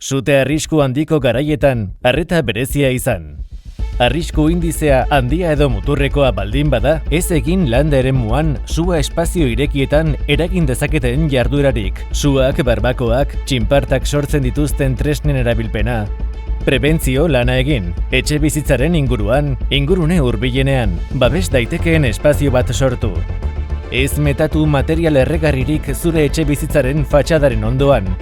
Sute arrisku handiko garaietan, arreta berezia izan. Arrisku indizea handia edo muturrekoa baldin bada, ez egin landa eremuan sua espazio irekietan eragin dezaketen jarduerarik. Suak, barbakoak, txinpartak sortzen dituzten tresnen erabilpena. Prebentzio lana egin, etxe bizitzaren inguruan, ingurune hurbilenean, babes daitekeen espazio bat sortu. Ez metatu material erregarririk zure etxe bizitzaren fatxadaren ondoan.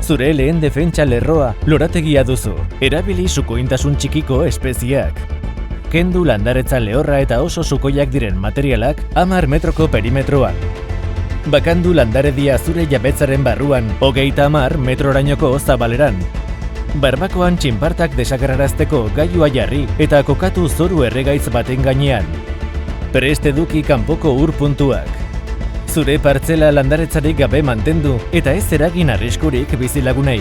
Zure lehen defentsa lerroa lorategia duzu, erabili sukointasun txikiko espeziak. Kendu landaretza lehorra eta oso sukoiak diren materialak 10 metroko perimetroan. Bakandu landaredia zure jabetzaren barruan 30 metrorainoko zabaleran. Barbakoan txinpartak desagerrarazteko gailua jarri eta kokatu zoru erregaitz baten gainean. Prest eduki kanpoko ur puntuak. Zure partzela landaretzarik gabe mantendu eta ez eragin arriskurik bizilagunei.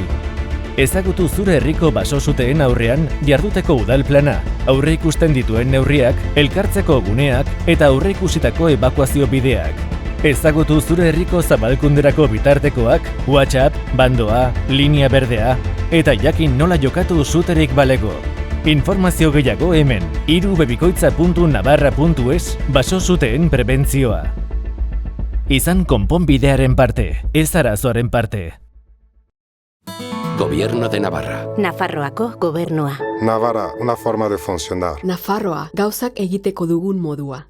Ezagutu zure herriko baso-suteen aurrean jarduteko udal plana, aurreikusten dituen neurriak, elkartzeko guneak eta aurreikusitako ebakuazio bideak. Ezagutu zure herriko zabalkunderako bitartekoak, WhatsApp, bandoa, linea berdea eta jakin nola jokatu suterik balego. Informazio gehiago hemen, irubebikoitza.navarra.es baso-suteen prebentzioa. Izan konponbidearen parte, ez arazoaren parte. Gobierno de Navarra. Nafarroako gobernua. Navarra, una forma de funcionar. Nafarroa, gauzak egiteko dugun modua.